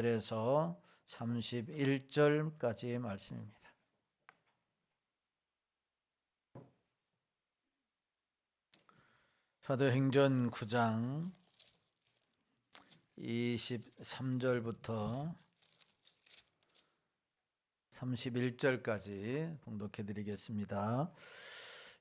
1절에서 31절까지의 말씀입니다. 사도행전 9장 23절부터 31절까지 봉독해 드리겠습니다.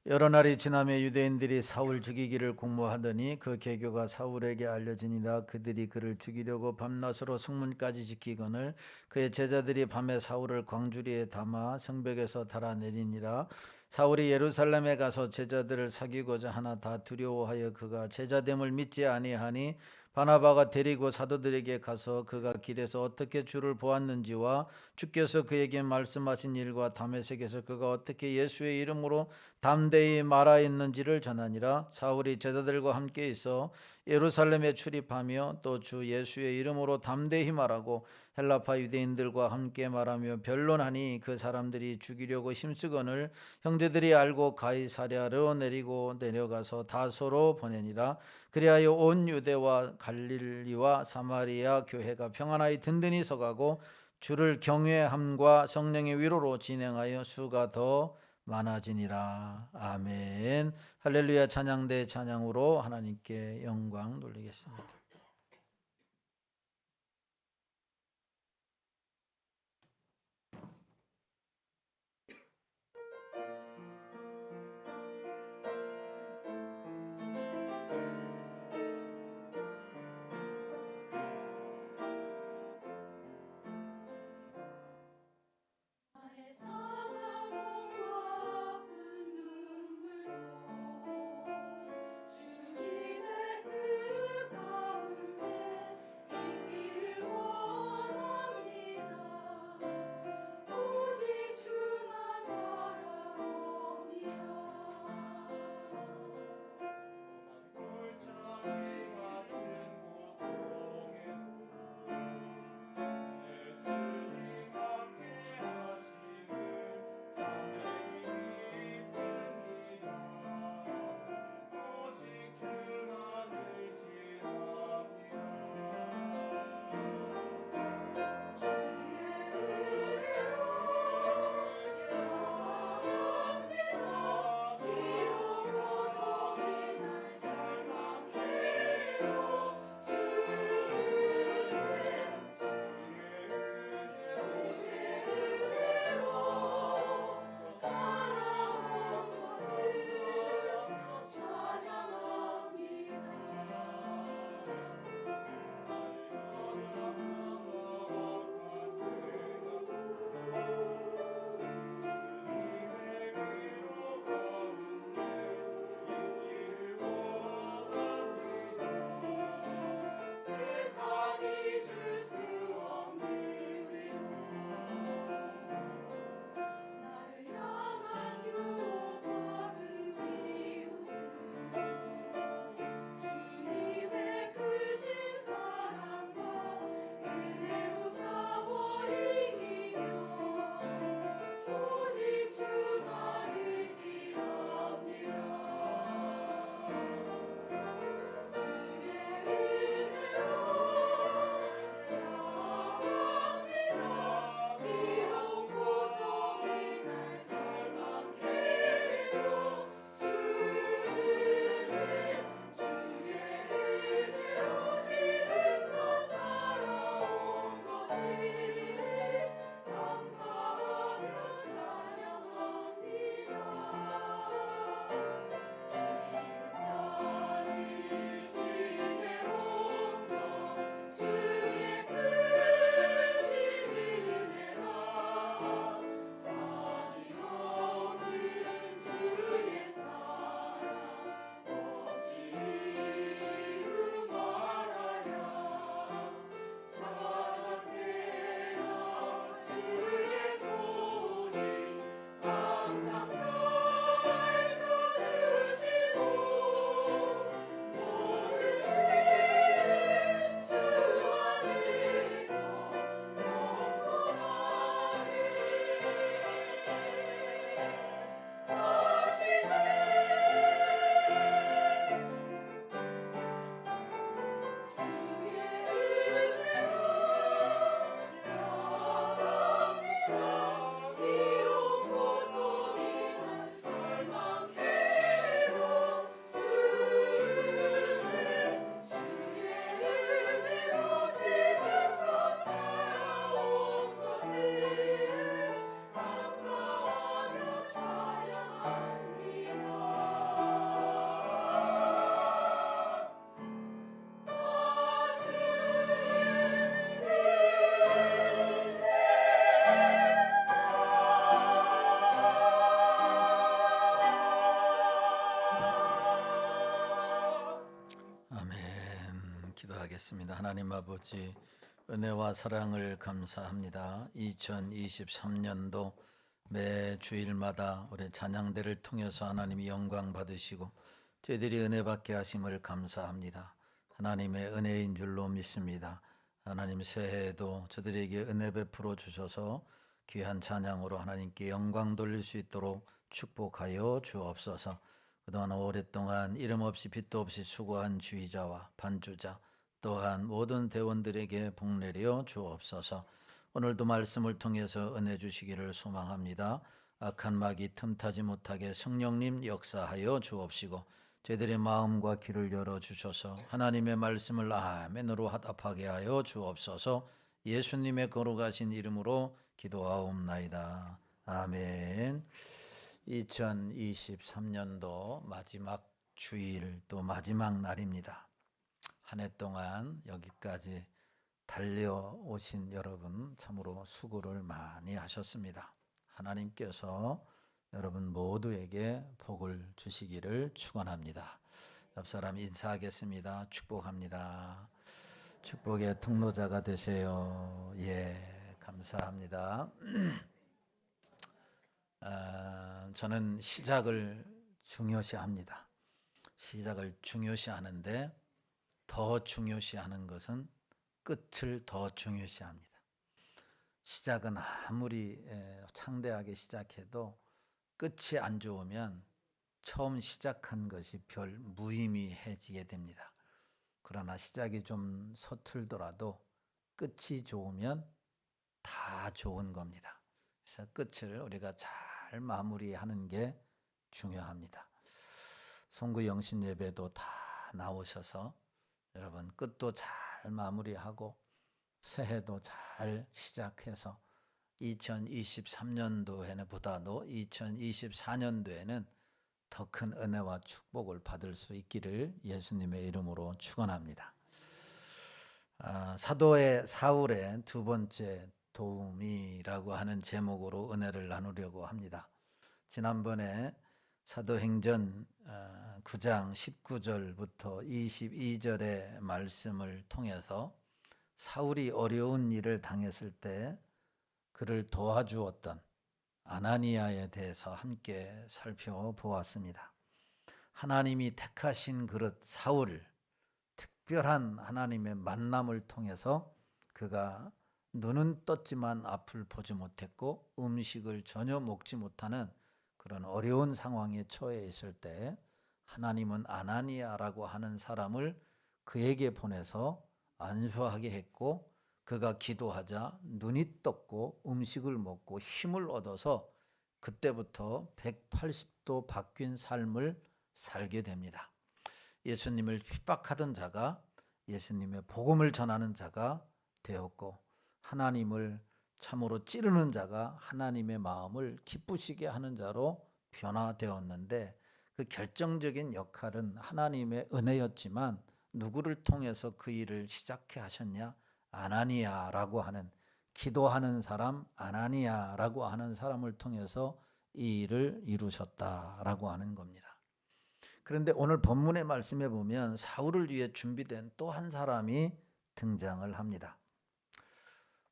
여러 날이 지나며 유대인들이 사울 죽이기를 공모하더니 그 계교가 사울에게 알려지니라. 그들이 그를 죽이려고 밤낮으로 성문까지 지키거늘 그의 제자들이 밤에 사울을 광주리에 담아 성벽에서 달아내리니라. 사울이 예루살렘에 가서 제자들을 사귀고자 하나 다 두려워하여 그가 제자됨을 믿지 아니하니 바나바가 데리고 사도들에게 가서 그가 길에서 어떻게 주를 보았는지와 주께서 그에게 말씀하신 일과 다메섹에서 그가 어떻게 예수의 이름으로 담대히 말하였는지를 전하니라. 사울이 제자들과 함께 있어 예루살렘에 출입하며 또 주 예수의 이름으로 담대히 말하고 헬라파 유대인들과 함께 말하며 변론하니 그 사람들이 죽이려고 힘쓰거늘 형제들이 알고 가이사랴로 내려가서 다소로 보내니라. 그리하여 온 유대와 갈릴리와 사마리아 교회가 평안하여 든든히 서가고 주를 경외함과 성령의 위로로 진행하여 수가 더 많아지니라. 아멘. 할렐루야. 찬양대 찬양으로 하나님께 영광 돌리겠습니다. 주님의 뜻 하나님 아버지, 은혜와 사랑을 감사합니다. 2023년도 매 주일마다 우리 찬양대를 통해서 하나님이 영광 받으시고 저희들이 은혜 받게 하심을 감사합니다. 하나님의 은혜인 줄로 믿습니다. 하나님 새해에도 저들에게 은혜 베풀어 주셔서 귀한 찬양으로 하나님께 영광 돌릴 수 있도록 축복하여 주옵소서. 그동안 오랫동안 이름 없이 빚도 없이 수고한 주의자와 반주자 또한 모든 대원들에게 복 내려 주옵소서. 오늘도 말씀을 통해서 은혜 주시기를 소망합니다. 악한 마귀 틈타지 못하게 성령님 역사하여 주옵시고 저희들의 마음과 귀를 열어주셔서 하나님의 말씀을 아멘으로 화답하게 하여 주옵소서. 예수님의 거룩하신 이름으로 기도하옵나이다. 아멘. 2023년도 마지막 주일 또 마지막 날입니다. 한 해 동안 여기까지 달려오신 여러분 참으로 수고를 많이 하셨습니다. 하나님께서 여러분 모두에게 복을 주시기를 축원합니다. 옆 사람 인사하겠습니다. 축복합니다. 축복의 통로자가 되세요. 예, 감사합니다. 저는 시작을 중요시합니다. 시작을 중요시하는데 더 중요시하는 것은 끝을 더 중요시합니다. 시작은 아무리 창대하게 시작해도 끝이 안 좋으면 처음 시작한 것이 별 무의미해지게 됩니다. 그러나 시작이 좀 서툴더라도 끝이 좋으면 다 좋은 겁니다. 그래서 끝을 우리가 잘 마무리하는 게 중요합니다. 송구 영신 예배도 다 나오셔서 여러분 끝도 잘 마무리하고 새해도 잘 시작해서 2023년도에는 보다도 2024년도에는 더 큰 은혜와 축복을 받을 수 있기를 예수님의 이름으로 축원합니다. 사도의 사울의 두 번째 도움이라고 하는 제목으로 은혜를 나누려고 합니다. 지난번에 사도행전 9장 19절부터 22절의 말씀을 통해서 사울이 어려운 일을 당했을 때 그를 도와주었던 아나니아에 대해서 함께 살펴보았습니다. 하나님이 택하신 그릇 사울, 특별한 하나님의 만남을 통해서 그가 눈은 떴지만 앞을 보지 못했고 음식을 전혀 먹지 못하는 그런 어려운 상황에 처해 있을 때 하나님은 아나니아라고 하는 사람을 그에게 보내서 안수하게 했고 그가 기도하자 눈이 떴고 음식을 먹고 힘을 얻어서 그때부터 180도 바뀐 삶을 살게 됩니다. 예수님을 핍박하던 자가 예수님의 복음을 전하는 자가 되었고 하나님을 참으로 찌르는 자가 하나님의 마음을 기쁘시게 하는 자로 변화되었는데 그 결정적인 역할은 하나님의 은혜였지만 누구를 통해서 그 일을 시작해 하셨냐? 아나니아라고 하는 기도하는 사람 아나니아라고 하는 사람을 통해서 이 일을 이루셨다라고 하는 겁니다. 그런데 오늘 본문의 말씀에 보면 사울을 위해 준비된 또 한 사람이 등장을 합니다.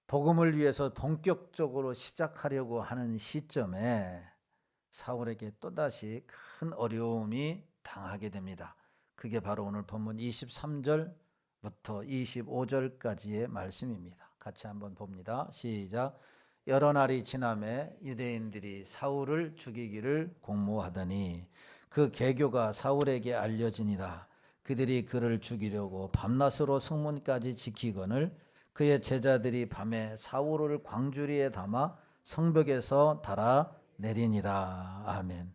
복음을 위해서 본격적으로 시작하려고 하는 시점에 사울에게 또다시 큰 어려움이 당하게 됩니다. 그게 바로 오늘 본문 23절부터 25절까지의 말씀입니다. 같이 한번 봅니다. 시작. 여러 날이 지나매 유대인들이 사울을 죽이기를 공모하더니 그 계교가 사울에게 알려지니라. 그들이 그를 죽이려고 밤낮으로 성문까지 지키거늘 그의 제자들이 밤에 사울을 광주리에 담아 성벽에서 달아 내리니라. 아멘.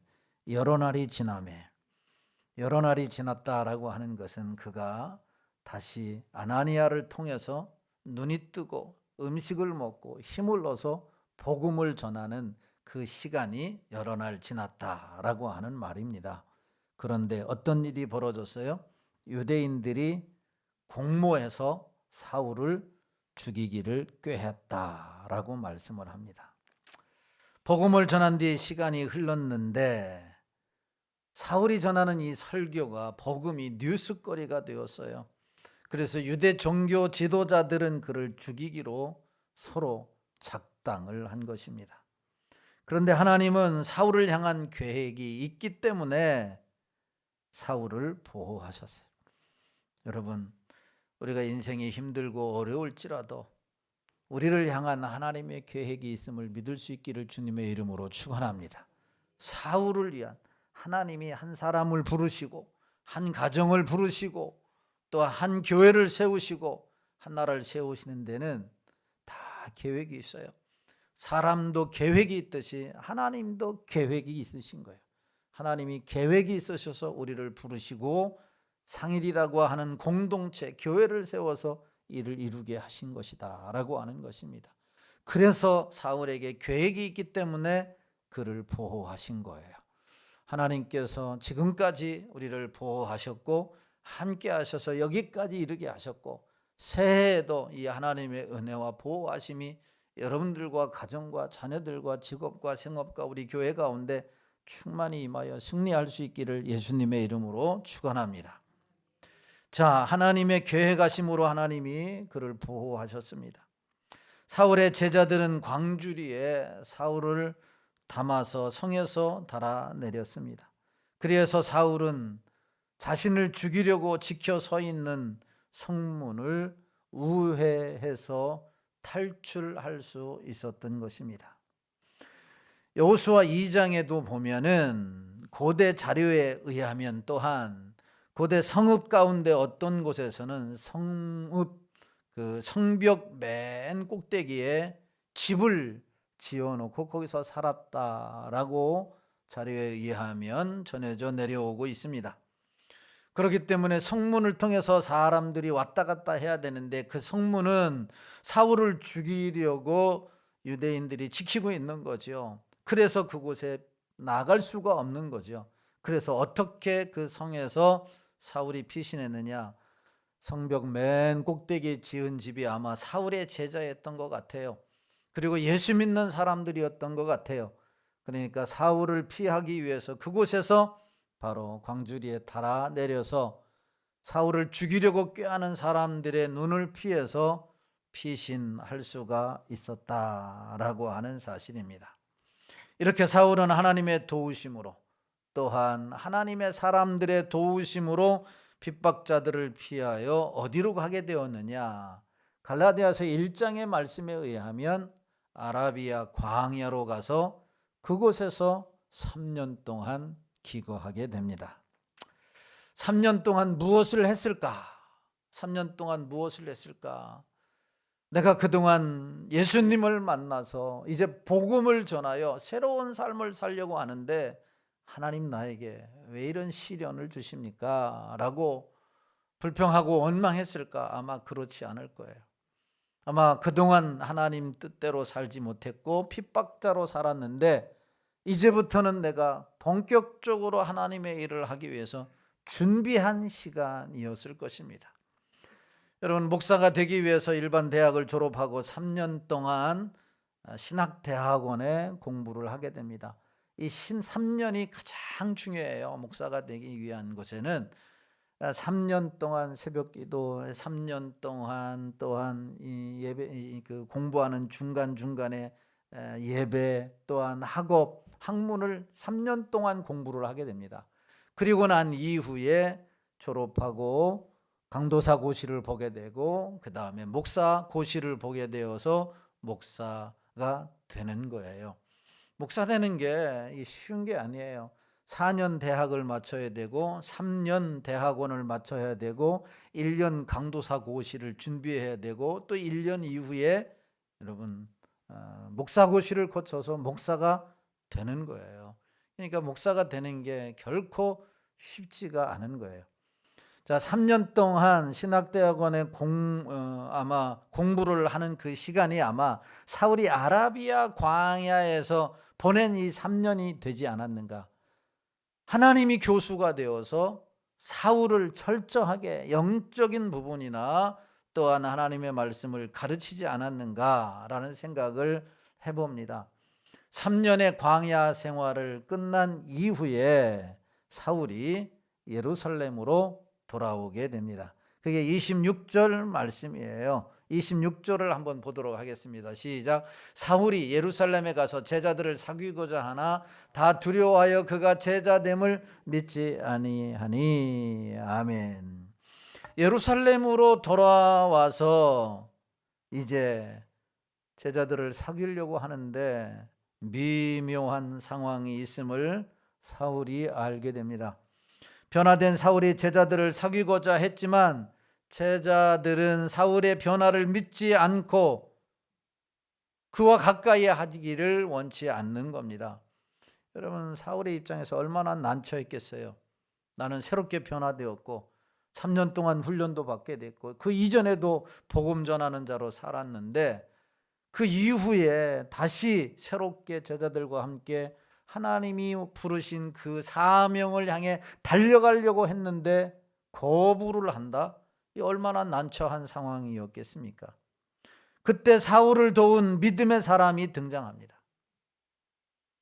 여러 날이 지나매 여러 날이 지났다라고 하는 것은 그가 다시 아나니아를 통해서 눈이 뜨고 음식을 먹고 힘을 얻어서 복음을 전하는 그 시간이 여러 날 지났다라고 하는 말입니다. 그런데 어떤 일이 벌어졌어요? 유대인들이 공모해서 사울을 죽이기를 꾀했다라고 말씀을 합니다. 복음을 전한 뒤 시간이 흘렀는데 사울이 전하는 이 설교가 복음이 뉴스거리가 되었어요. 그래서 유대 종교 지도자들은 그를 죽이기로 서로 작당을 한 것입니다. 그런데 하나님은 사울을 향한 계획이 있기 때문에 사울을 보호하셨어요. 여러분, 우리가 인생이 힘들고 어려울지라도 우리를 향한 하나님의 계획이 있음을 믿을 수 있기를 주님의 이름으로 축원합니다. 사울을 위한 하나님이 한 사람을 부르시고 한 가정을 부르시고 또 한 교회를 세우시고 한 나라를 세우시는 데는 다 계획이 있어요. 사람도 계획이 있듯이 하나님도 계획이 있으신 거예요. 하나님이 계획이 있으셔서 우리를 부르시고 상일이라고 하는 공동체, 교회를 세워서 이를 이루게 하신 것이다 라고 하는 것입니다. 그래서 사울에게 계획이 있기 때문에 그를 보호하신 거예요. 하나님께서 지금까지 우리를 보호하셨고 함께 하셔서 여기까지 이르게 하셨고 새해에도 이 하나님의 은혜와 보호하심이 여러분들과 가정과 자녀들과 직업과 생업과 우리 교회 가운데 충만히 임하여 승리할 수 있기를 예수님의 이름으로 축원합니다. 자, 하나님의 계획하심으로 하나님이 그를 보호하셨습니다. 사울의 제자들은 광주리에 사울을 담아서 성에서 달아내렸습니다. 그래서 사울은 자신을 죽이려고 지켜 서 있는 성문을 우회해서 탈출할 수 있었던 것입니다. 여호수아 2장에도 보면은 고대 자료에 의하면 또한 고대 성읍 가운데 어떤 곳에서는 성벽 맨 꼭대기에 집을 지어놓고 거기서 살았다라고 자료에 의하면 전해져 내려오고 있습니다. 그렇기 때문에 성문을 통해서 사람들이 왔다 갔다 해야 되는데 그 성문은 사울을 죽이려고 유대인들이 지키고 있는 거죠. 그래서 그곳에 나갈 수가 없는 거죠. 그래서 어떻게 그 성에서 사울이 피신했느냐? 성벽 맨 꼭대기에 지은 집이 아마 사울의 제자였던 것 같아요. 그리고 예수 믿는 사람들이었던 것 같아요. 그러니까 사울을 피하기 위해서 그곳에서 바로 광주리에 달아내려서 사울을 죽이려고 꾀하는 사람들의 눈을 피해서 피신할 수가 있었다라고 하는 사실입니다. 이렇게 사울은 하나님의 도우심으로 또한 하나님의 사람들의 도우심으로 핍박자들을 피하여 어디로 가게 되었느냐? 갈라디아서 1장의 말씀에 의하면 아라비아 광야로 가서 그곳에서 3년 동안 기거하게 됩니다. 3년 동안 무엇을 했을까? 3년 동안 무엇을 했을까? 내가 그동안 예수님을 만나서 이제 복음을 전하여 새로운 삶을 살려고 하는데 하나님 나에게 왜 이런 시련을 주십니까? 라고 불평하고 원망했을까? 아마 그렇지 않을 거예요. 아마 그동안 하나님 뜻대로 살지 못했고 핍박자로 살았는데 이제부터는 내가 본격적으로 하나님의 일을 하기 위해서 준비한 시간이었을 것입니다. 여러분, 목사가 되기 위해서 일반 대학을 졸업하고 3년 동안 신학대학원에 공부를 하게 됩니다. 이 3년이 가장 중요해요. 목사가 되기 위한 것에는 3년 동안 새벽기도, 3년 동안 또한 이 예배, 그 공부하는 중간중간에 예배, 또한 학업, 학문을 3년 동안 공부를 하게 됩니다. 그리고 난 이후에 졸업하고 강도사 고시를 보게 되고 그 다음에 목사 고시를 보게 되어서 목사가 되는 거예요. 목사 되는 게 쉬운 게 아니에요. 4년 대학을 마쳐야 되고 3년 대학원을 마쳐야 되고 1년 강도사 고시를 준비해야 되고 또 1년 이후에 여러분 목사 고시를 거쳐서 목사가 되는 거예요. 그러니까 목사가 되는 게 결코 쉽지가 않은 거예요. 자, 3년 동안 신학대학원에 아마 공부를 하는 그 시간이 아마 사울이 아라비아 광야에서 보낸 이 3년이 되지 않았는가. 하나님이 교수가 되어서 사울을 철저하게 영적인 부분이나 또한 하나님의 말씀을 가르치지 않았는가라는 생각을 해봅니다. 3년의 광야 생활을 끝난 이후에 사울이 예루살렘으로 돌아오게 됩니다. 그게 26절 말씀이에요. 26절을 한번 보도록 하겠습니다. 시작. 사울이 예루살렘에 가서 제자들을 사귀고자 하나 다 두려워하여 그가 제자됨을 믿지 아니하니. 아멘. 예루살렘으로 돌아와서 이제 제자들을 사귀려고 하는데 미묘한 상황이 있음을 사울이 알게 됩니다. 변화된 사울이 제자들을 사귀고자 했지만 제자들은 사울의 변화를 믿지 않고 그와 가까이 하기를 원치 않는 겁니다. 여러분, 사울의 입장에서 얼마나 난처했겠어요. 나는 새롭게 변화되었고 3년 동안 훈련도 받게 됐고 그 이전에도 복음 전하는 자로 살았는데 그 이후에 다시 새롭게 제자들과 함께 하나님이 부르신 그 사명을 향해 달려가려고 했는데 거부를 한다? 이 얼마나 난처한 상황이었겠습니까? 그때 사울을 도운 믿음의 사람이 등장합니다.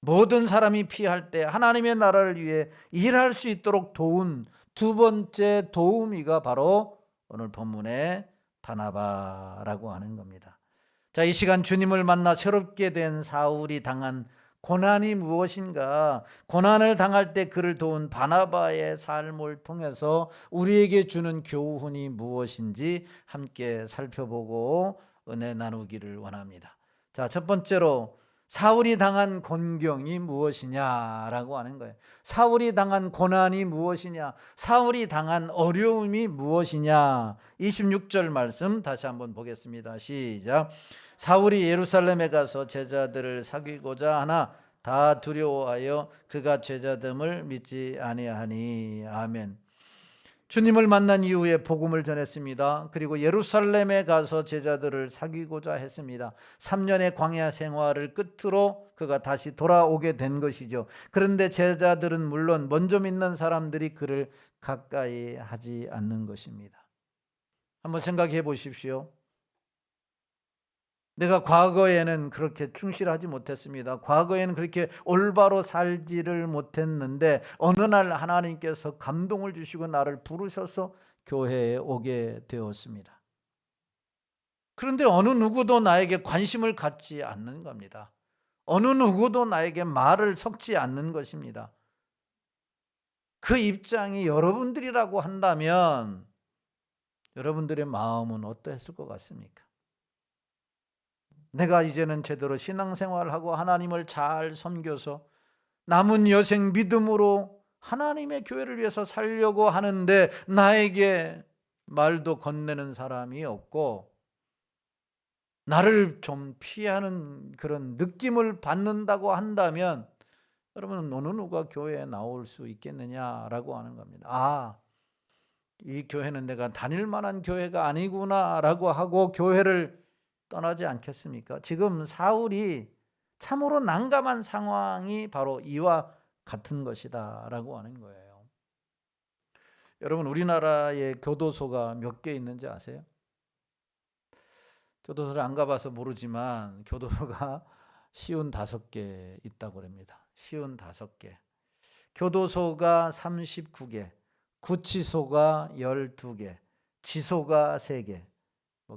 모든 사람이 피할 때 하나님의 나라를 위해 일할 수 있도록 도운 두 번째 도우미가 바로 오늘 본문의 바나바라고 하는 겁니다. 자, 이 시간 주님을 만나 새롭게 된 사울이 당한 고난이 무엇인가? 고난을 당할 때 그를 도운 바나바의 삶을 통해서 우리에게 주는 교훈이 무엇인지 함께 살펴보고 은혜 나누기를 원합니다. 자, 첫 번째로 사울이 당한 곤경이 무엇이냐라고 하는 거예요. 사울이 당한 고난이 무엇이냐? 사울이 당한 어려움이 무엇이냐? 26절 말씀 다시 한번 보겠습니다. 시작. 사울이 예루살렘에 가서 제자들을 사귀고자 하나 다 두려워하여 그가 제자됨을 믿지 아니하니. 아멘. 주님을 만난 이후에 복음을 전했습니다. 그리고 예루살렘에 가서 제자들을 사귀고자 했습니다. 3년의 광야 생활을 끝으로 그가 다시 돌아오게 된 것이죠. 그런데 제자들은 물론 먼저 믿는 사람들이 그를 가까이 하지 않는 것입니다. 한번 생각해 보십시오. 내가 과거에는 그렇게 충실하지 못했습니다. 과거에는 그렇게 올바로 살지를 못했는데 어느 날 하나님께서 감동을 주시고 나를 부르셔서 교회에 오게 되었습니다. 그런데 어느 누구도 나에게 관심을 갖지 않는 겁니다. 어느 누구도 나에게 말을 섞지 않는 것입니다. 그 입장이 여러분들이라고 한다면 여러분들의 마음은 어떠했을 것 같습니까? 내가 이제는 제대로 신앙생활을 하고 하나님을 잘 섬겨서 남은 여생 믿음으로 하나님의 교회를 위해서 살려고 하는데 나에게 말도 건네는 사람이 없고 나를 좀 피하는 그런 느낌을 받는다고 한다면 여러분 어느 누가 교회에 나올 수 있겠느냐라고 하는 겁니다. 이 교회는 내가 다닐 만한 교회가 아니구나라고 하고 교회를 떠나지 않겠습니까? 지금 사울이 참으로 난감한 상황이 바로 이와 같은 것이다 라고 하는 거예요. 여러분, 우리나라에 교도소가 몇 개 있는지 아세요? 교도소를 안 가봐서 모르지만 교도소가 55개 있다고 합니다. 55개. 교도소가 39개, 구치소가 12개, 지소가 3개.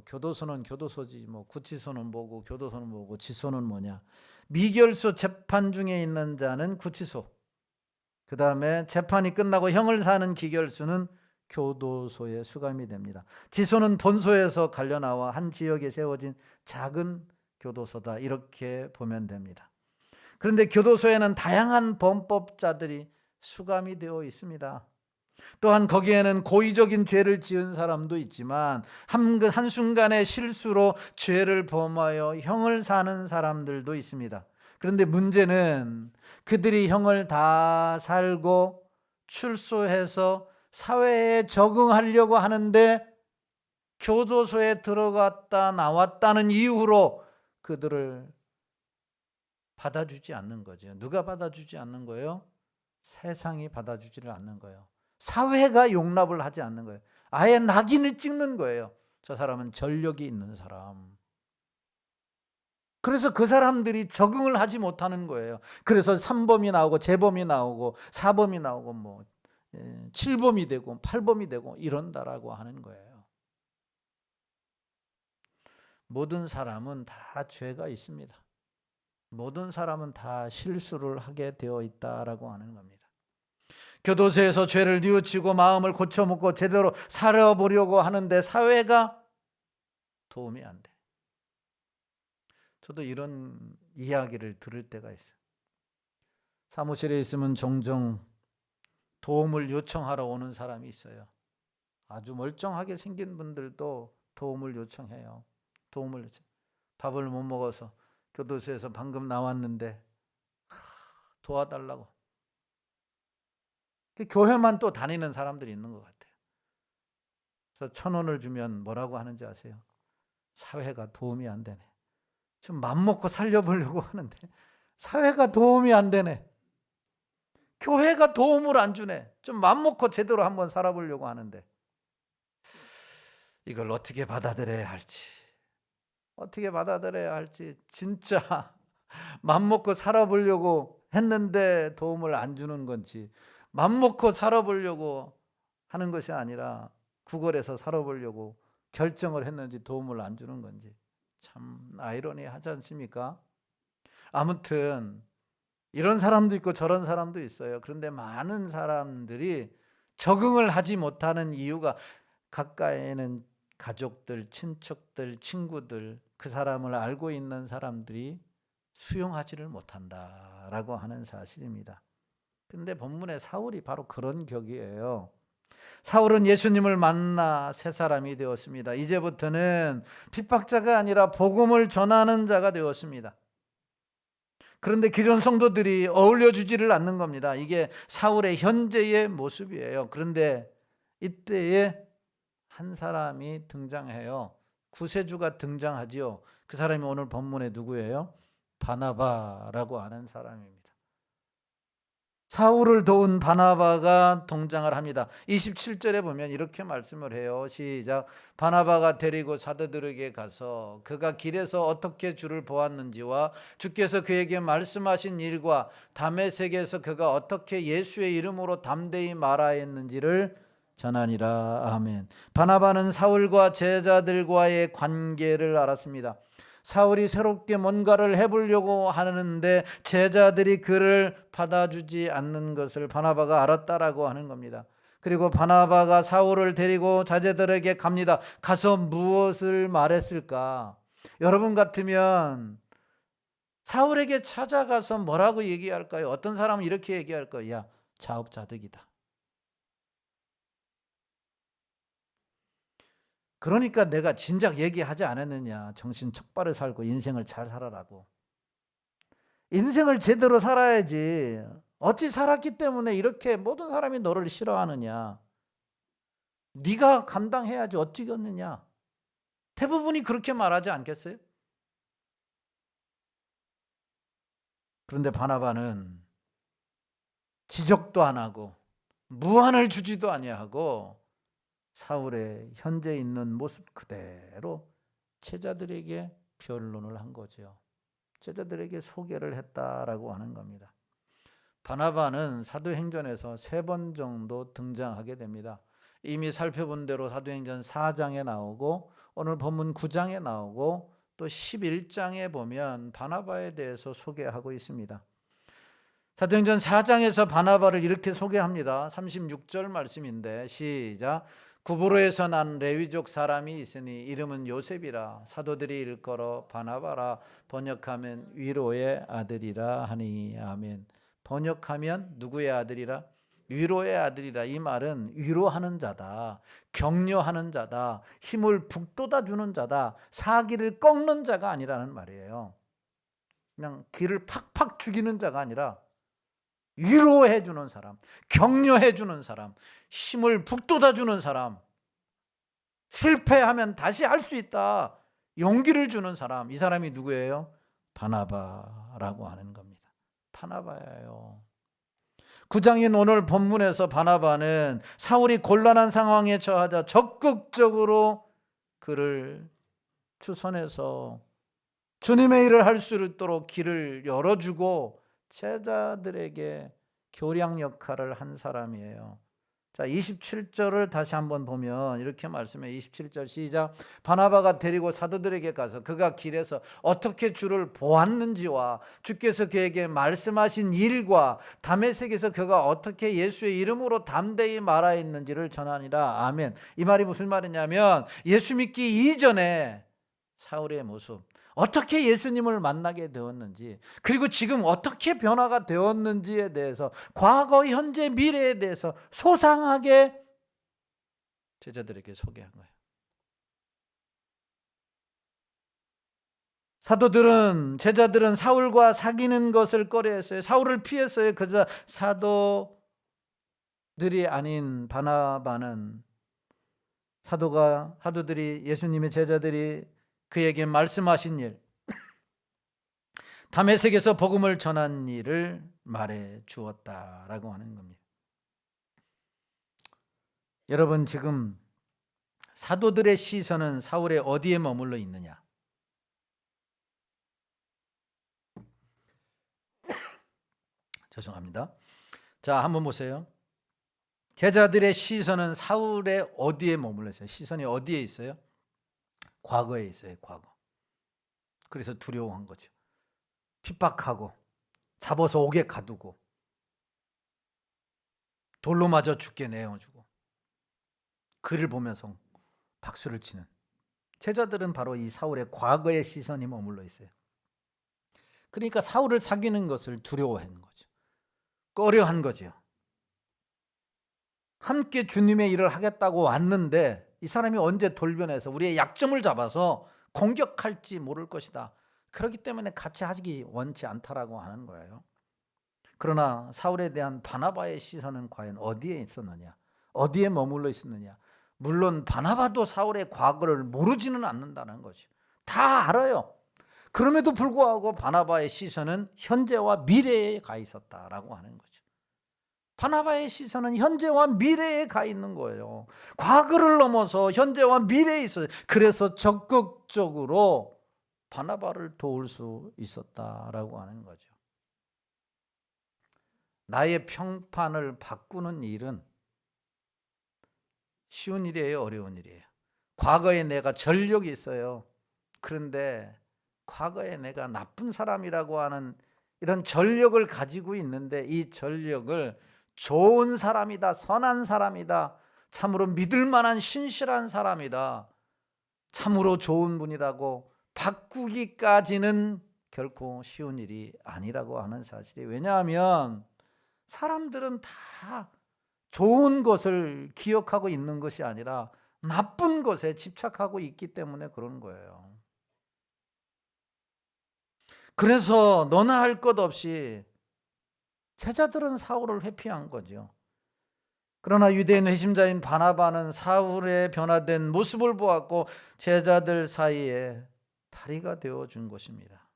교도소는 교도소지 구치소는 뭐고 교도소는 뭐고 지소는 뭐냐. 미결소 재판 중에 있는 자는 구치소, 그 다음에 재판이 끝나고 형을 사는 기결소는 교도소에 수감이 됩니다. 지소는 본소에서 갈려나와 한 지역에 세워진 작은 교도소다, 이렇게 보면 됩니다. 그런데 교도소에는 다양한 범법자들이 수감이 되어 있습니다. 또한 거기에는 고의적인 죄를 지은 사람도 있지만 한순간의 실수로 죄를 범하여 형을 사는 사람들도 있습니다. 그런데 문제는 그들이 형을 다 살고 출소해서 사회에 적응하려고 하는데 교도소에 들어갔다 나왔다는 이유로 그들을 받아주지 않는 거죠. 누가 받아주지 않는 거예요? 세상이 받아주지를 않는 거예요. 사회가 용납을 하지 않는 거예요. 아예 낙인을 찍는 거예요. 저 사람은 전력이 있는 사람. 그래서 그 사람들이 적응을 하지 못하는 거예요. 그래서 3범이 나오고 재범이 나오고 4범이 나오고 7범이 되고 8범이 되고 이런다라고 하는 거예요. 모든 사람은 다 죄가 있습니다. 모든 사람은 다 실수를 하게 되어 있다라고 하는 겁니다. 교도소에서 죄를 뉘우치고 마음을 고쳐먹고 제대로 살아보려고 하는데 사회가 도움이 안 돼. 저도 이런 이야기를 들을 때가 있어요. 사무실에 있으면 종종 도움을 요청하러 오는 사람이 있어요. 아주 멀쩡하게 생긴 분들도 도움을 요청해요. 도움을 요청. 밥을 못 먹어서 교도소에서 방금 나왔는데 도와달라고. 교회만 또 다니는 사람들이 있는 것 같아요. 그래서 1,000원을 주면 뭐라고 하는지 아세요? 사회가 도움이 안 되네. 좀 맘먹고 살려보려고 하는데 사회가 도움이 안 되네. 교회가 도움을 안 주네. 좀 맘먹고 제대로 한번 살아보려고 하는데 이걸 어떻게 받아들여야 할지, 진짜 맘먹고 살아보려고 했는데 도움을 안 주는 건지, 맘먹고 살아보려고 하는 것이 아니라 구걸해서 살아보려고 결정을 했는지 도움을 안 주는 건지 참 아이러니하지 않습니까? 아무튼 이런 사람도 있고 저런 사람도 있어요. 그런데 많은 사람들이 적응을 하지 못하는 이유가 가까이에는 가족들, 친척들, 친구들, 그 사람을 알고 있는 사람들이 수용하지를 못한다라고 하는 사실입니다. 근데 본문의 사울이 바로 그런 격이에요. 사울은 예수님을 만나 새 사람이 되었습니다. 이제부터는 핍박자가 아니라 복음을 전하는 자가 되었습니다. 그런데 기존 성도들이 어울려주지를 않는 겁니다. 이게 사울의 현재의 모습이에요. 그런데 이때에 한 사람이 등장해요. 구세주가 등장하지요. 그 사람이 오늘 본문에 누구예요? 바나바라고 하는 사람입니다. 사울을 도운 바나바가 등장을 합니다. 27절에 보면 이렇게 말씀을 해요. 시작. 바나바가 데리고 사도들에게 가서 그가 길에서 어떻게 주를 보았는지와 주께서 그에게 말씀하신 일과 다메섹에서 그가 어떻게 예수의 이름으로 담대히 말하였는지를 전하니라. 아멘. 바나바는 사울과 제자들과의 관계를 알았습니다. 사울이 새롭게 뭔가를 해보려고 하는데 제자들이 그를 받아주지 않는 것을 바나바가 알았다라고 하는 겁니다. 그리고 바나바가 사울을 데리고 자제들에게 갑니다. 가서 무엇을 말했을까? 여러분 같으면 사울에게 찾아가서 뭐라고 얘기할까요? 어떤 사람은 이렇게 얘기할 거예요. 야, 자업자득이다. 그러니까 내가 진작 얘기하지 않았느냐. 정신 똑바로 살고 인생을 잘 살아라고. 인생을 제대로 살아야지. 어찌 살았기 때문에 이렇게 모든 사람이 너를 싫어하느냐. 네가 감당해야지 어찌겠느냐. 대부분이 그렇게 말하지 않겠어요? 그런데 바나바는 지적도 안 하고 무안을 주지도 아니하고 사울의 현재 있는 모습 그대로 제자들에게 변론을 한 거죠. 제자들에게 소개를 했다라고 하는 겁니다. 바나바는 사도행전에서 3번 정도 등장하게 됩니다. 이미 살펴본 대로 사도행전 4장에 나오고 오늘 본문 9장에 나오고 또 11장에 보면 바나바에 대해서 소개하고 있습니다. 사도행전 4장에서 바나바를 이렇게 소개합니다. 36절 말씀인데 시작. 구브로에서 난 레위족 사람이 있으니 이름은 요셉이라 사도들이 일컬어 바나바라 번역하면 위로의 아들이라 하니. 아멘. 번역하면 누구의 아들이라? 위로의 아들이라. 이 말은 위로하는 자다, 격려하는 자다, 힘을 북돋아 주는 자다, 사기를 꺾는 자가 아니라는 말이에요. 그냥 기를 팍팍 죽이는 자가 아니라 위로해 주는 사람, 격려해 주는 사람, 힘을 북돋아 주는 사람, 실패하면 다시 할 수 있다 용기를 주는 사람. 이 사람이 누구예요? 바나바라고 하는 겁니다. 바나바예요. 9장인 오늘 본문에서 바나바는 사울이 곤란한 상황에 처하자 적극적으로 그를 추선해서 주님의 일을 할 수 있도록 길을 열어주고 제자들에게 교량 역할을 한 사람이에요. 자, 27절을 다시 한번 보면 이렇게 말씀해요. 27절 시작. 바나바가 데리고 사도들에게 가서 그가 길에서 어떻게 주를 보았는지와 주께서 그에게 말씀하신 일과 다메섹에서 그가 어떻게 예수의 이름으로 담대히 말하였는지를 전하니라. 아멘. 이 말이 무슨 말이냐면 예수 믿기 이전에 사울의 모습, 어떻게 예수님을 만나게 되었는지, 그리고 지금 어떻게 변화가 되었는지에 대해서, 과거, 현재, 미래에 대해서 소상하게 제자들에게 소개한 거예요. 제자들은 사울과 사귀는 것을 꺼려했어요. 사울을 피했어요. 그저 사도들이 아닌 바나바는 사도들이, 예수님의 제자들이 그에게 말씀하신 일, 다메섹에서 복음을 전한 일을 말해 주었다라고 하는 겁니다. 여러분, 지금 사도들의 시선은 사울의 어디에 머물러 있느냐? 죄송합니다. 자, 한번 보세요. 제자들의 시선은 사울의 어디에 머물러 있어요? 시선이 어디에 있어요? 과거에 있어요. 과거. 그래서 두려워한 거죠. 핍박하고 잡아서 옥에 가두고 돌로 맞아 죽게 내어주고 그를 보면서 박수를 치는 제자들은 바로 이 사울의 과거의 시선이 머물러 있어요. 그러니까 사울을 사귀는 것을 두려워한 거죠. 꺼려한 거죠. 함께 주님의 일을 하겠다고 왔는데 이 사람이 언제 돌변해서 우리의 약점을 잡아서 공격할지 모를 것이다. 그렇기 때문에 같이 하기 원치 않다라고 하는 거예요. 그러나 사울에 대한 바나바의 시선은 과연 어디에 있었느냐? 어디에 머물러 있었느냐? 물론 바나바도 사울의 과거를 모르지는 않는다는 거죠. 다 알아요. 그럼에도 불구하고 바나바의 시선은 현재와 미래에 가 있었다라고 하는 거죠. 바나바의 시선은 현재와 미래에 가 있는 거예요. 과거를 넘어서 현재와 미래에 있어요. 그래서 적극적으로 바나바를 도울 수 있었다라고 하는 거죠. 나의 평판을 바꾸는 일은 쉬운 일이에요, 어려운 일이에요? 과거에 내가 전력이 있어요. 그런데 과거에 내가 나쁜 사람이라고 하는 이런 전력을 가지고 있는데 이 전력을 좋은 사람이다, 선한 사람이다, 참으로 믿을 만한 신실한 사람이다, 참으로 좋은 분이라고 바꾸기까지는 결코 쉬운 일이 아니라고 하는 사실이에요. 왜냐하면 사람들은 다 좋은 것을 기억하고 있는 것이 아니라 나쁜 것에 집착하고 있기 때문에 그런 거예요. 그래서 너나 할 것 없이 제자들은 사울을 회피한 거죠. 그러나 유대인 회심자인 바나바는 사울의 변화된 모습을 보았고 제자들 사이에 다리가 되어준 것입니다.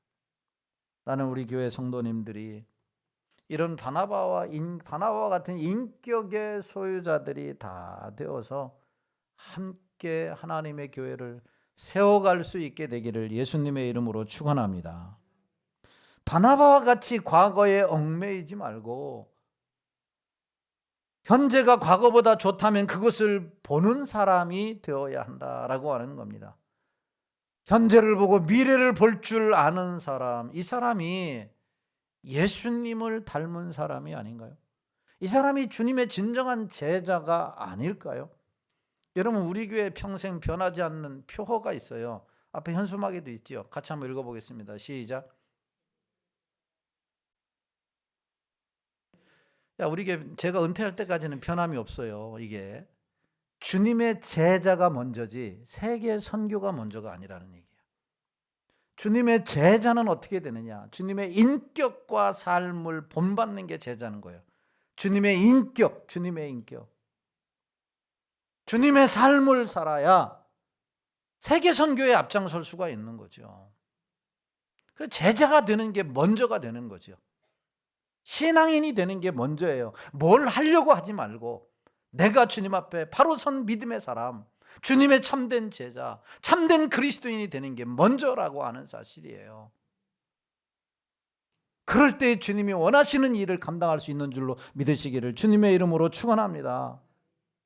나는 우리 교회 성도님들이 이런 바나바와 같은 인격의 소유자들이 다 되어서 함께 하나님의 교회를 세워갈 수 있게 되기를 예수님의 이름으로 축원합니다. 바나바와 같이 과거에 얽매이지 말고 현재가 과거보다 좋다면 그것을 보는 사람이 되어야 한다라고 하는 겁니다. 현재를 보고 미래를 볼 줄 아는 사람, 이 사람이 예수님을 닮은 사람이 아닌가요? 이 사람이 주님의 진정한 제자가 아닐까요? 여러분, 우리 교회 평생 변하지 않는 표어가 있어요. 앞에 현수막에도 있죠. 같이 한번 읽어보겠습니다. 시작. 우리 교회 제가 은퇴할 때까지는 변함이 없어요. 이게 주님의 제자가 먼저지 세계 선교가 먼저가 아니라는 얘기예요. 주님의 제자는 어떻게 되느냐? 주님의 인격과 삶을 본받는 게 제자는 거예요. 주님의 인격. 주님의 삶을 살아야 세계 선교에 앞장설 수가 있는 거죠. 그래서 제자가 되는 게 먼저가 되는 거죠. 신앙인이 되는 게 먼저예요. 뭘 하려고 하지 말고 내가 주님 앞에 바로 선 믿음의 사람, 주님의 참된 제자, 참된 그리스도인이 되는 게 먼저라고 하는 사실이에요. 그럴 때 주님이 원하시는 일을 감당할 수 있는 줄로 믿으시기를 주님의 이름으로 축원합니다.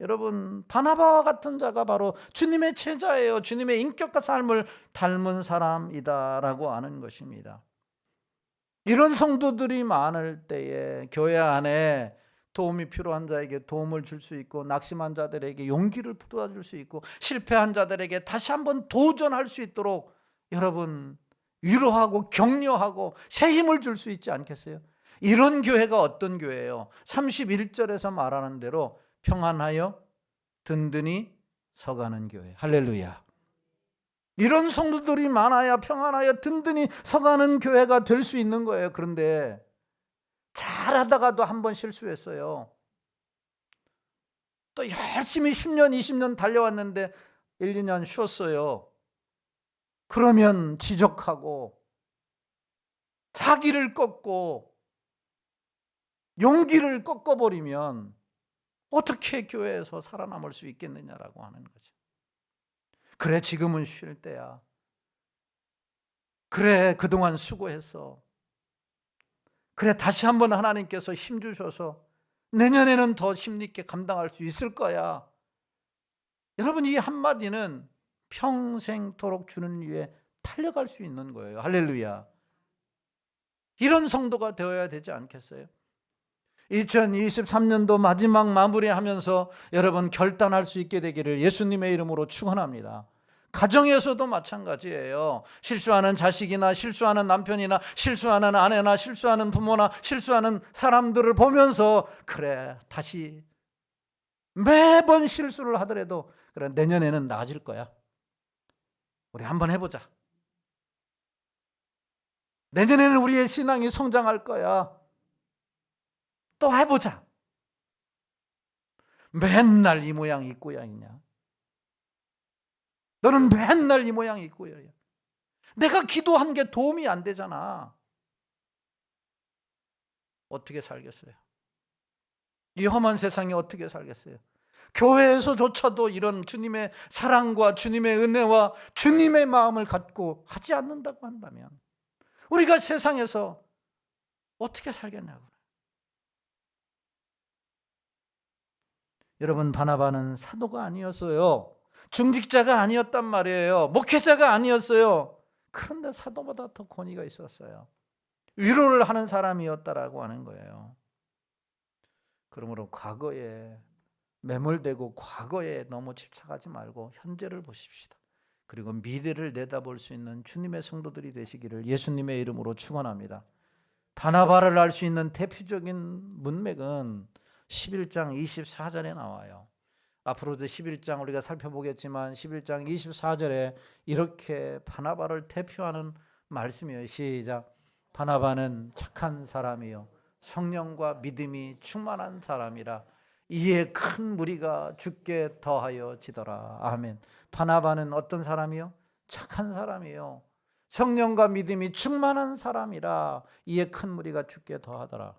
여러분, 바나바와 같은 자가 바로 주님의 제자예요. 주님의 인격과 삶을 닮은 사람이다라고 아는 것입니다. 이런 성도들이 많을 때에 교회 안에 도움이 필요한 자에게 도움을 줄 수 있고, 낙심한 자들에게 용기를 북돋아줄 수 있고, 실패한 자들에게 다시 한번 도전할 수 있도록 여러분 위로하고 격려하고 새 힘을 줄 수 있지 않겠어요? 이런 교회가 어떤 교회예요? 31절에서 말하는 대로 평안하여 든든히 서가는 교회. 할렐루야. 이런 성도들이 많아야 평안하여 든든히 서가는 교회가 될 수 있는 거예요. 그런데 잘하다가도 한 번 실수했어요. 또 열심히 10년, 20년 달려왔는데 1, 2년 쉬었어요. 그러면 지적하고 자기를 꺾고 용기를 꺾어버리면 어떻게 교회에서 살아남을 수 있겠느냐라고 하는 거죠. 그래, 지금은 쉴 때야. 그래, 그동안 수고했어. 그래, 다시 한번 하나님께서 힘 주셔서 내년에는 더 힘있게 감당할 수 있을 거야. 여러분, 이 한마디는 평생토록 주는 위에 달려갈 수 있는 거예요. 할렐루야. 이런 성도가 되어야 되지 않겠어요? 2023년도 마지막 마무리하면서 여러분 결단할 수 있게 되기를 예수님의 이름으로 축원합니다. 가정에서도 마찬가지예요. 실수하는 자식이나 실수하는 남편이나 실수하는 아내나 실수하는 부모나 실수하는 사람들을 보면서 그래, 다시 매번 실수를 하더라도 그래, 내년에는 나아질 거야. 우리 한번 해보자. 내년에는 우리의 신앙이 성장할 거야. 또 해보자. 맨날 이 모양 이 꼴이냐. 너는 맨날 이 모양 이 꼴이야. 내가 기도한 게 도움이 안 되잖아. 어떻게 살겠어요? 이 험한 세상에 어떻게 살겠어요? 교회에서조차도 이런 주님의 사랑과 주님의 은혜와 주님의 마음을 갖고 하지 않는다고 한다면 우리가 세상에서 어떻게 살겠냐고. 여러분, 바나바는 사도가 아니었어요. 중직자가 아니었단 말이에요. 목회자가 아니었어요. 그런데 사도보다 더 권위가 있었어요. 위로를 하는 사람이었다라고 하는 거예요. 그러므로 과거에 매몰되고 과거에 너무 집착하지 말고 현재를 보십시다. 그리고 미래를 내다볼 수 있는 주님의 성도들이 되시기를 예수님의 이름으로 축원합니다. 바나바를 알 수 있는 대표적인 문맥은 11장 24절에 나와요. 앞으로도 11장 우리가 살펴보겠지만 11장 24절에 이렇게 바나바를 대표하는 말씀이에요. 시작. 바나바는 착한 사람이요 성령과 믿음이 충만한 사람이라 이에 큰 무리가 주께 더하여 지더라. 아멘. 바나바는 어떤 사람이요? 착한 사람이요 성령과 믿음이 충만한 사람이라 이에 큰 무리가 주께 더하더라.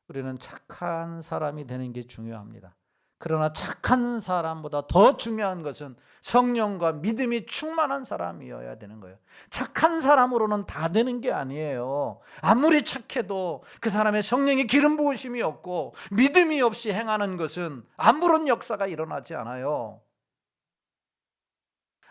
우리는 착한 사람이 되는 게 중요합니다. 그러나 착한 사람보다 더 중요한 것은 성령과 믿음이 충만한 사람이어야 되는 거예요. 착한 사람으로는 다 되는 게 아니에요. 아무리 착해도 그 사람의 성령의 기름 부으심이 없고 믿음이 없이 행하는 것은 아무런 역사가 일어나지 않아요.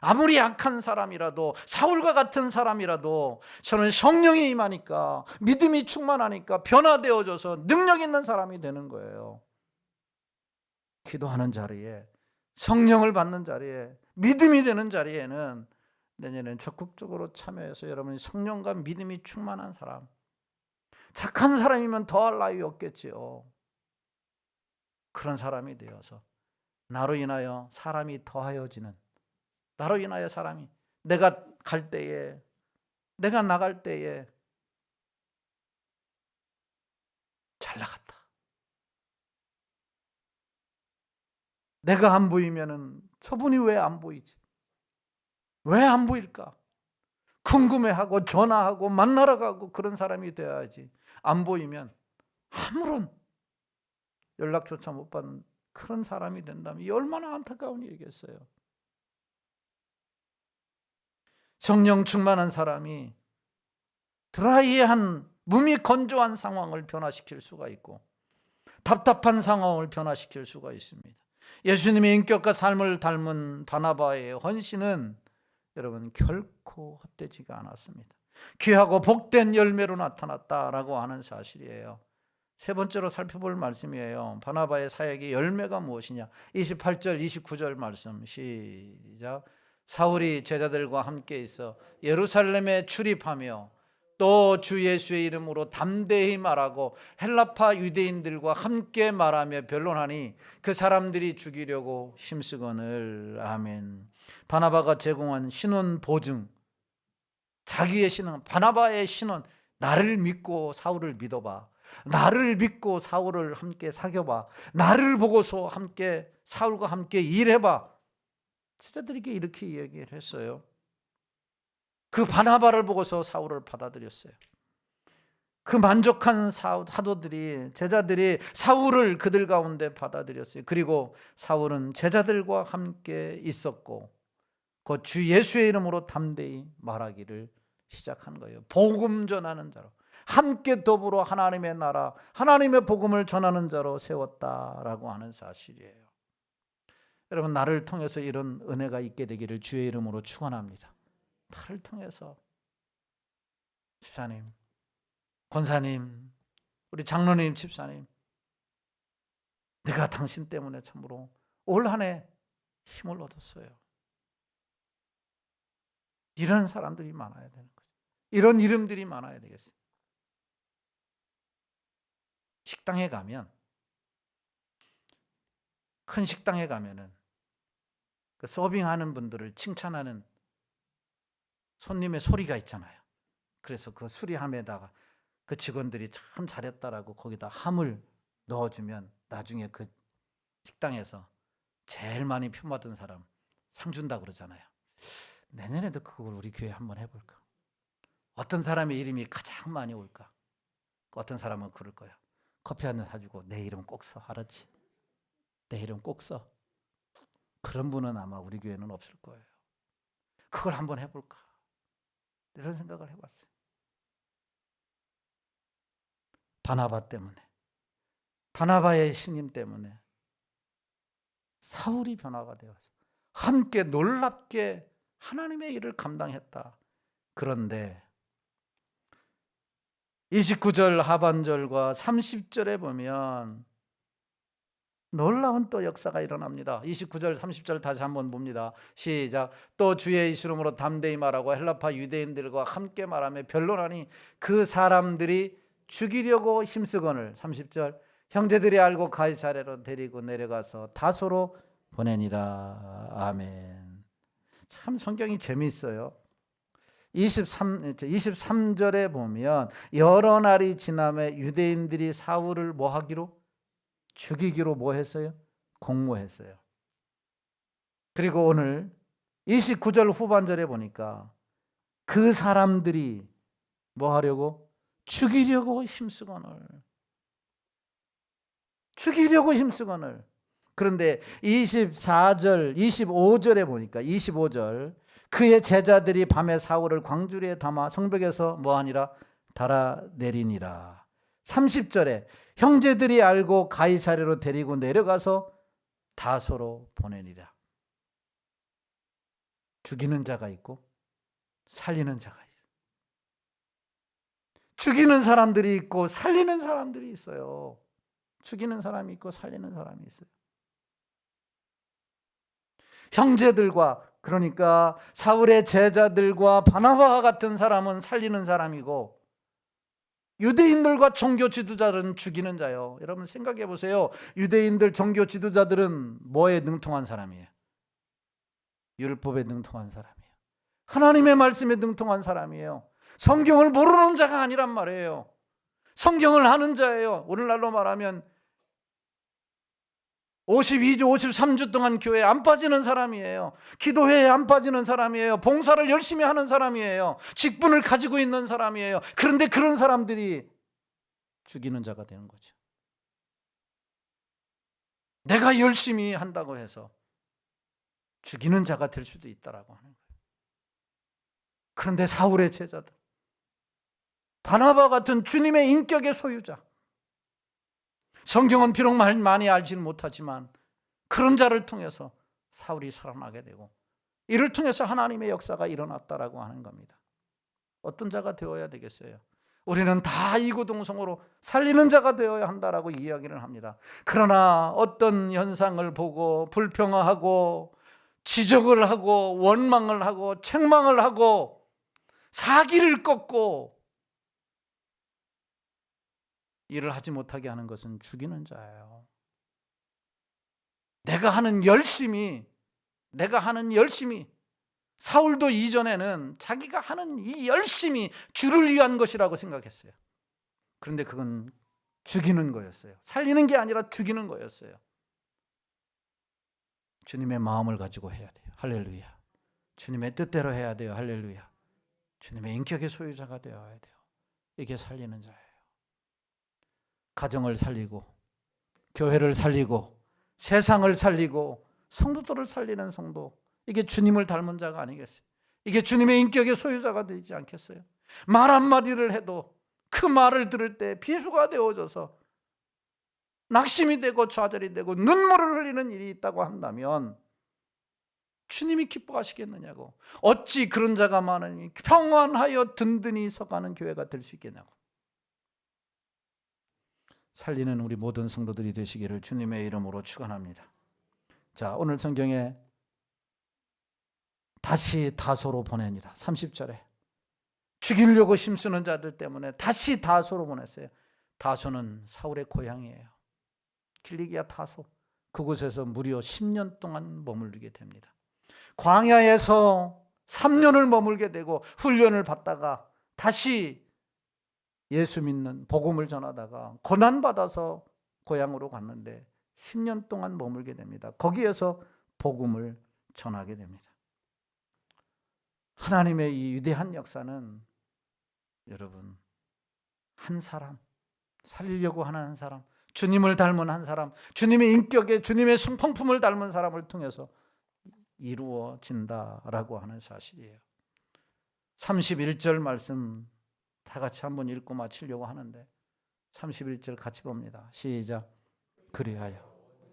아무리 약한 사람이라도 사울과 같은 사람이라도 저는 성령이 임하니까 믿음이 충만하니까 변화되어져서 능력 있는 사람이 되는 거예요. 기도하는 자리에 성령을 받는 자리에 믿음이 되는 자리에는 내년에는 적극적으로 참여해서 여러분이 성령과 믿음이 충만한 사람, 착한 사람이면 더할 나위 없겠지요. 그런 사람이 되어서 나로 인하여 사람이 더하여지는, 나로 인하여 사람이 내가 갈 때에 내가 나갈 때에 잘 나갔다. 내가 안 보이면은 저분이 왜 안 보이지? 왜 안 보일까? 궁금해하고 전화하고 만나러 가고 그런 사람이 되어야지. 안 보이면 아무런 연락조차 못 받는 그런 사람이 된다면 이 얼마나 안타까운 일이겠어요. 성령 충만한 사람이 드라이한 몸이 건조한 상황을 변화시킬 수가 있고 답답한 상황을 변화시킬 수가 있습니다. 예수님의 인격과 삶을 닮은 바나바의 헌신은 여러분 결코 헛되지가 않았습니다. 귀하고 복된 열매로 나타났다라고 하는 사실이에요. 세 번째로 살펴볼 말씀이에요. 바나바의 사역의 열매가 무엇이냐? 28절 29절 말씀 시작. 사울이 제자들과 함께 있어 예루살렘에 출입하며 또 주 예수의 이름으로 담대히 말하고 헬라파 유대인들과 함께 말하며 변론하니 그 사람들이 죽이려고 힘쓰거늘. 아멘. 바나바가 제공한 신원 보증, 자기의 신원, 바나바의 신원, 나를 믿고 사울을 믿어봐, 나를 믿고 사울을 함께 사귀어봐, 나를 보고서 함께 사울과 함께 일해봐. 제자들에게 이렇게 얘기를 했어요. 그 바나바를 보고서 사울을 받아들였어요. 그 만족한 사도들이, 제자들이 사울을 그들 가운데 받아들였어요. 그리고 사울은 제자들과 함께 있었고 그 주 예수의 이름으로 담대히 말하기를 시작한 거예요. 복음 전하는 자로, 함께 더불어 하나님의 나라, 하나님의 복음을 전하는 자로 세웠다라고 하는 사실이에요. 여러분, 나를 통해서 이런 은혜가 있게 되기를 주의 이름으로 축원합니다. 나를 통해서 집사님, 권사님, 우리 장로님, 집사님, 내가 당신 때문에 참으로 올 한 해 힘을 얻었어요. 이런 사람들이 많아야 되는 거죠. 이런 이름들이 많아야 되겠어요. 식당에 가면, 큰 식당에 가면은 그 서빙하는 분들을 칭찬하는 손님의 소리가 있잖아요. 그래서 그 수리함에다가 그 직원들이 참 잘했다라고 거기다 함을 넣어주면 나중에 그 식당에서 제일 많이 표 받은 사람 상 준다 그러잖아요. 내년에도 그걸 우리 교회 한번 해볼까? 어떤 사람의 이름이 가장 많이 올까? 어떤 사람은 그럴 거야. 커피 한 잔 사주고 내 이름 꼭 써. 알았지? 내 이름 꼭 써. 그런 분은 아마 우리 교회는 없을 거예요. 그걸 한번 해볼까? 이런 생각을 해봤어요. 바나바 때문에, 바나바의 신임 때문에 사울이 변화가 되어서 함께 놀랍게 하나님의 일을 감당했다. 그런데 29절 하반절과 30절에 보면 놀라운 또 역사가 일어납니다. 29절 30절 다시 한번 봅니다. 시작. 또 주의 이름으로 담대히 말하고 헬라파 유대인들과 함께 말하며 변론하니 그 사람들이 죽이려고 힘쓰거늘. 30절. 형제들이 알고 가이사랴로 데리고 내려가서 다소로 보내니라. 아멘. 참 성경이 재미있어요. 23절에 보면 여러 날이 지남에 유대인들이 사울을 뭐 하기로? 죽이기로 뭐 했어요? 공모했어요. 그리고 오늘 29절 후반절에 보니까 그 사람들이 뭐 하려고? 죽이려고 힘쓰거늘. 죽이려고 힘쓰거늘. 그런데 24절, 25절에 보니까 25절 그의 제자들이 밤에 사울을 광주리에 담아 성벽에서 뭐하니라? 달아내리니라. 30절에 형제들이 알고 가이사랴로 데리고 내려가서 다소로 보내니라. 죽이는 자가 있고 살리는 자가 있어요. 죽이는 사람들이 있고 살리는 사람들이 있어요. 죽이는 사람이 있고 살리는 사람이 있어요. 형제들과, 그러니까 사울의 제자들과 바나바와 같은 사람은 살리는 사람이고 유대인들과 종교 지도자들은 죽이는 자요. 여러분 생각해 보세요. 유대인들 종교 지도자들은 뭐에 능통한 사람이에요? 율법에 능통한 사람이에요. 하나님의 말씀에 능통한 사람이에요. 성경을 모르는 자가 아니란 말이에요. 성경을 아는 자예요. 오늘날로 말하면 52주, 53주 동안 교회에 안 빠지는 사람이에요. 기도회에 안 빠지는 사람이에요. 봉사를 열심히 하는 사람이에요. 직분을 가지고 있는 사람이에요. 그런데 그런 사람들이 죽이는 자가 되는 거죠. 내가 열심히 한다고 해서 죽이는 자가 될 수도 있다라고 하는 거예요. 그런데 사울의 제자들, 바나바 같은 주님의 인격의 소유자, 성경은 비록 많이 알지는 못하지만 그런 자를 통해서 사울이 살아나게 되고, 이를 통해서 하나님의 역사가 일어났다라고 하는 겁니다. 어떤 자가 되어야 되겠어요? 우리는 다 이구동성으로 살리는 자가 되어야 한다라고 이야기를 합니다. 그러나 어떤 현상을 보고 불평하고 지적을 하고 원망을 하고 책망을 하고 사기를 꺾고 일을 하지 못하게 하는 것은 죽이는 자예요. 내가 하는 열심이 사울도 이전에는 자기가 하는 이 열심이 주를 위한 것이라고 생각했어요. 그런데 그건 죽이는 거였어요. 살리는 게 아니라 죽이는 거였어요. 주님의 마음을 가지고 해야 돼요. 할렐루야. 주님의 뜻대로 해야 돼요. 할렐루야. 주님의 인격의 소유자가 되어야 돼요. 이게 살리는 자예요. 가정을 살리고 교회를 살리고 세상을 살리고 성도들을 살리는 성도, 이게 주님을 닮은 자가 아니겠어요? 이게 주님의 인격의 소유자가 되지 않겠어요? 말 한마디를 해도 그 말을 들을 때 비수가 되어져서 낙심이 되고 좌절이 되고 눈물을 흘리는 일이 있다고 한다면 주님이 기뻐하시겠느냐고. 어찌 그런 자가 많으니 평안하여 든든히 서가는 교회가 될 수 있겠냐고. 살리는 우리 모든 성도들이 되시기를 주님의 이름으로 축원합니다. 자, 오늘 성경에 다시 다소로 보내니라, 30절에 죽이려고 힘쓰는 자들 때문에 다시 다소로 보냈어요. 다소는 사울의 고향이에요. 길리기아 다소. 그곳에서 무려 10년 동안 머물게 됩니다. 광야에서 3년을 머물게 되고 훈련을 받다가 다시 예수 믿는 복음을 전하다가 고난받아서 고향으로 갔는데 10년 동안 머물게 됩니다. 거기에서 복음을 전하게 됩니다. 하나님의 이 위대한 역사는 여러분, 한 사람, 살리려고 하는 한 사람, 주님을 닮은 한 사람, 주님의 인격에 주님의 성품을 닮은 사람을 통해서 이루어진다라고 하는 사실이에요. 31절 말씀 다 같이 한번 읽고 마치려고 하는데 31절 같이 봅니다. 시작. 그리하여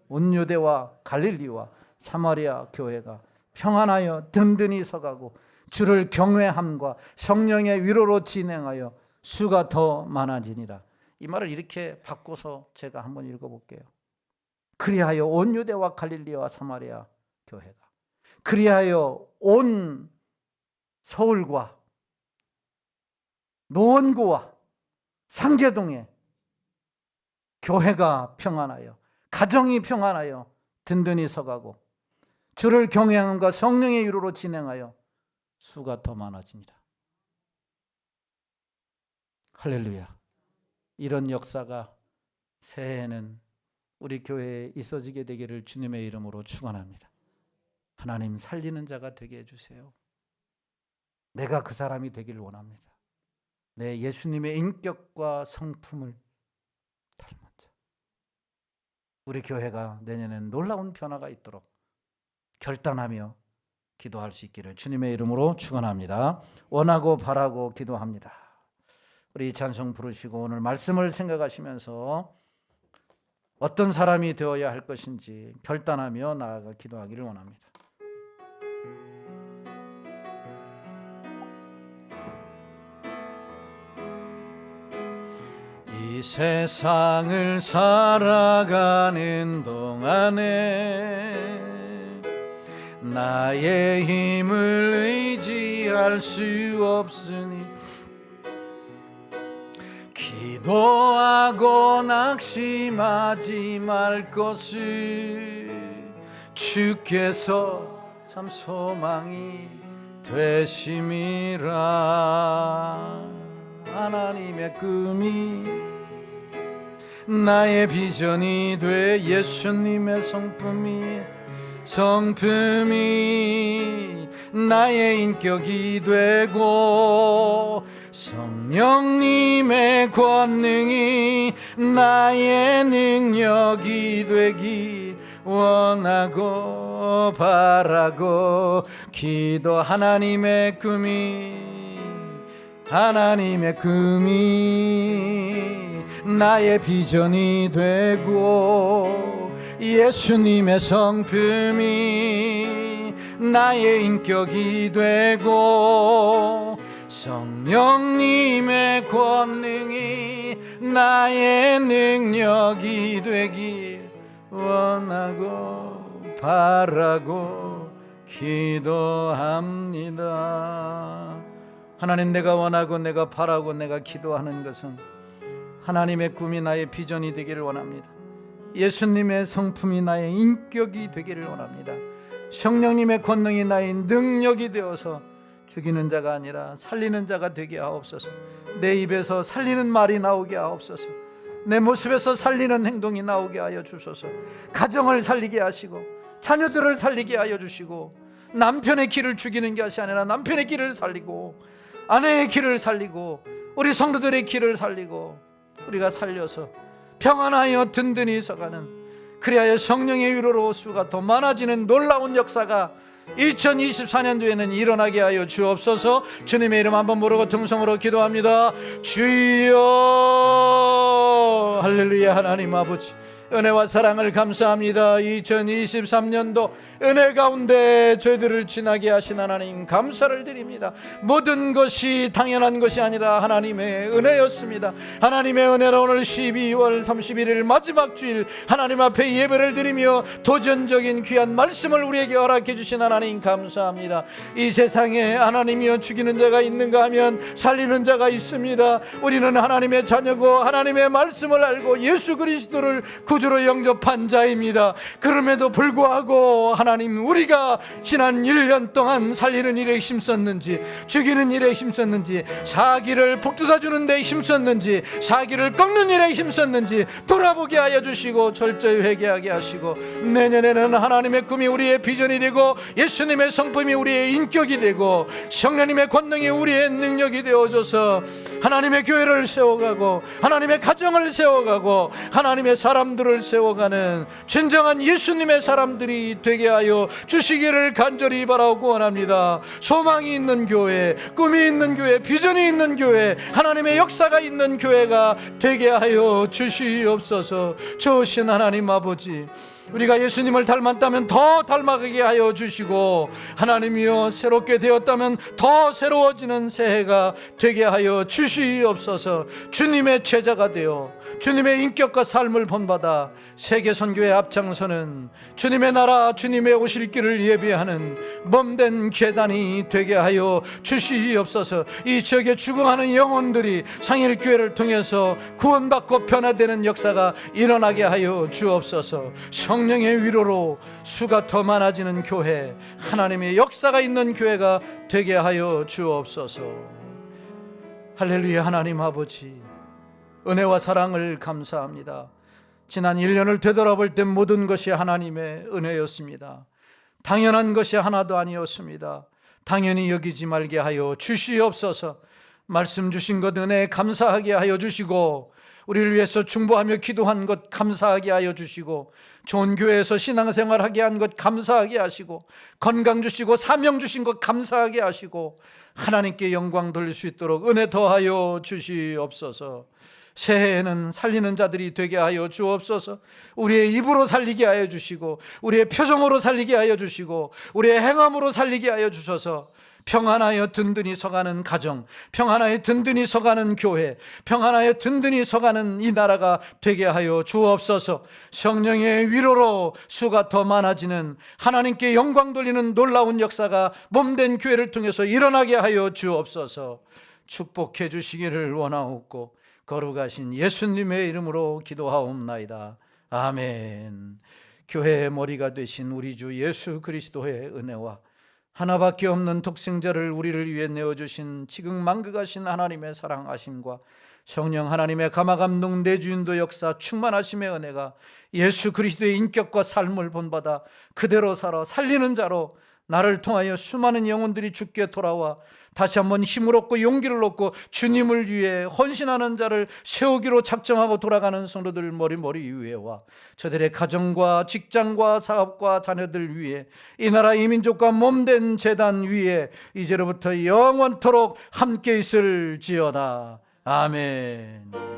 온 유대와 갈릴리와 사마리아 교회가 평안하여 든든히 서가고 주를 경외함과 성령의 위로로 진행하여 수가 더 많아지니라. 이 말을 이렇게 바꿔서 제가 한번 읽어볼게요. 그리하여 온 유대와 갈릴리와 사마리아 교회가, 그리하여 온 서울과 노원구와 상계동에 교회가 평안하여, 가정이 평안하여 든든히 서가고 주를 경외함과 성령의 위로로 진행하여 수가 더 많아지니라. 할렐루야. 이런 역사가 새해에는 우리 교회에 있어지게 되기를 주님의 이름으로 축원합니다. 하나님, 살리는 자가 되게 해주세요. 내가 그 사람이 되기를 원합니다. 내 예수님의 인격과 성품을 닮은 자. 우리 교회가 내년엔 놀라운 변화가 있도록 결단하며 기도할 수 있기를 주님의 이름으로 축원합니다. 원하고 바라고 기도합니다. 우리 찬송 부르시고 오늘 말씀을 생각하시면서 어떤 사람이 되어야 할 것인지 결단하며 나아가 기도하기를 원합니다. 이 세상을 살아가는 동안에 나의 힘을 의지할 수 없으니 기도하고 낙심하지 말 것을 주께서 참 소망이 되심이라. 하나님의 꿈이 나의 비전이 돼 예수님의 성품이 나의 인격이 되고 성령님의 권능이 나의 능력이 되기 원하고 바라고 기도. 하나님의 꿈이 나의 비전이 되고 예수님의 성품이 나의 인격이 되고 성령님의 권능이 나의 능력이 되길 원하고 바라고 기도합니다. 하나님, 내가 원하고 내가 바라고 내가 기도하는 것은 하나님의 꿈이 나의 비전이 되기를 원합니다. 예수님의 성품이 나의 인격이 되기를 원합니다. 성령님의 권능이 나의 능력이 되어서 죽이는 자가 아니라 살리는 자가 되게 하옵소서. 내 입에서 살리는 말이 나오게 하옵소서. 내 모습에서 살리는 행동이 나오게 하여 주소서. 가정을 살리게 하시고 자녀들을 살리게 하여 주시고, 남편의 길을 죽이는 것이 아니라 남편의 길을 살리고, 아내의 길을 살리고, 우리 성도들의 길을 살리고, 우리가 살려서 평안하여 든든히 서가는, 그리하여 성령의 위로로 수가 더 많아지는 놀라운 역사가 2024년도에는 일어나게 하여 주옵소서. 주님의 이름 한번 부르고 통성으로 기도합니다. 주여. 할렐루야. 하나님 아버지, 은혜와 사랑을 감사합니다. 2023년도 은혜 가운데 저희들을 지나게 하신 하나님 감사를 드립니다. 모든 것이 당연한 것이 아니라 하나님의 은혜였습니다. 하나님의 은혜로 오늘 12월 31일 마지막 주일 하나님 앞에 예배를 드리며 도전적인 귀한 말씀을 우리에게 허락해 주신 하나님 감사합니다. 이 세상에 하나님이여 죽이는 자가 있는가 하면 살리는 자가 있습니다. 우리는 하나님의 자녀고 하나님의 말씀을 알고 예수 그리스도를 구주로 영접한 자입니다. 그럼에도 불구하고 하나님, 우리가 지난 1년 동안 살리는 일에 힘썼는지, 죽이는 일에 힘썼는지, 사기를 북돋아주는 데 힘썼는지, 사기를 꺾는 일에 힘썼는지 돌아보게 하여 주시고 철저히 회개하게 하시고, 내년에는 하나님의 꿈이 우리의 비전이 되고 예수님의 성품이 우리의 인격이 되고 성령님의 권능이 우리의 능력이 되어줘서 하나님의 교회를 세워가고 하나님의 가정을 세워가고 하나님의 사람들을 세워가는 진정한 예수님의 사람들이 되게 하여 주시기를 간절히 바라고 원합니다. 소망이 있는 교회, 꿈이 있는 교회, 비전이 있는 교회, 하나님의 역사가 있는 교회가 되게 하여 주시옵소서. 좋으신 하나님 아버지, 우리가 예수님을 닮았다면 더 닮아가게 하여 주시고, 하나님이여 새롭게 되었다면 더 새로워지는 새해가 되게 하여 주시옵소서. 주님의 제자가 되어 주님의 인격과 삶을 본받아 세계 선교의 앞장서는 주님의 나라, 주님의 오실 길을 예비하는 몸된 계단이 되게 하여 주시옵소서. 이 지역에 죽어가는 영혼들이 상일교회를 통해서 구원받고 변화되는 역사가 일어나게 하여 주옵소서. 성령의 위로로 수가 더 많아지는 교회, 하나님의 역사가 있는 교회가 되게 하여 주옵소서. 할렐루야. 하나님 아버지, 은혜와 사랑을 감사합니다. 지난 1년을 되돌아볼 때 모든 것이 하나님의 은혜였습니다. 당연한 것이 하나도 아니었습니다. 당연히 여기지 말게 하여 주시옵소서. 말씀 주신 것 은혜 감사하게 하여 주시고, 우리를 위해서 중보하며 기도한 것 감사하게 하여 주시고, 좋은 교회에서 신앙생활하게 한 것 감사하게 하시고, 건강 주시고 사명 주신 것 감사하게 하시고, 하나님께 영광 돌릴 수 있도록 은혜 더하여 주시옵소서. 새해에는 살리는 자들이 되게 하여 주옵소서. 우리의 입으로 살리게 하여 주시고, 우리의 표정으로 살리게 하여 주시고, 우리의 행함으로 살리게 하여 주셔서 평안하여 든든히 서가는 가정, 평안하여 든든히 서가는 교회, 평안하여 든든히 서가는 이 나라가 되게 하여 주옵소서. 성령의 위로로 수가 더 많아지는, 하나님께 영광 돌리는 놀라운 역사가 몸된 교회를 통해서 일어나게 하여 주옵소서. 축복해 주시기를 원하옵고 거룩하신 예수님의 이름으로 기도하옵나이다. 아멘. 교회의 머리가 되신 우리 주 예수 그리스도의 은혜와 하나밖에 없는 독생자를 우리를 위해 내어주신 지극만극하신 하나님의 사랑하심과 성령 하나님의 감화감동 내주인도 역사 충만하심의 은혜가 예수 그리스도의 인격과 삶을 본받아 그대로 살아 살리는 자로 나를 통하여 수많은 영혼들이 주께 돌아와 다시 한번 힘을 얻고 용기를 얻고 주님을 위해 헌신하는 자를 세우기로 작정하고 돌아가는 성도들 머리 위에와 저들의 가정과 직장과 사업과 자녀들 위에 이 나라 이 민족과 몸된 제단 위에 이제로부터 영원토록 함께 있을지어다. 아멘.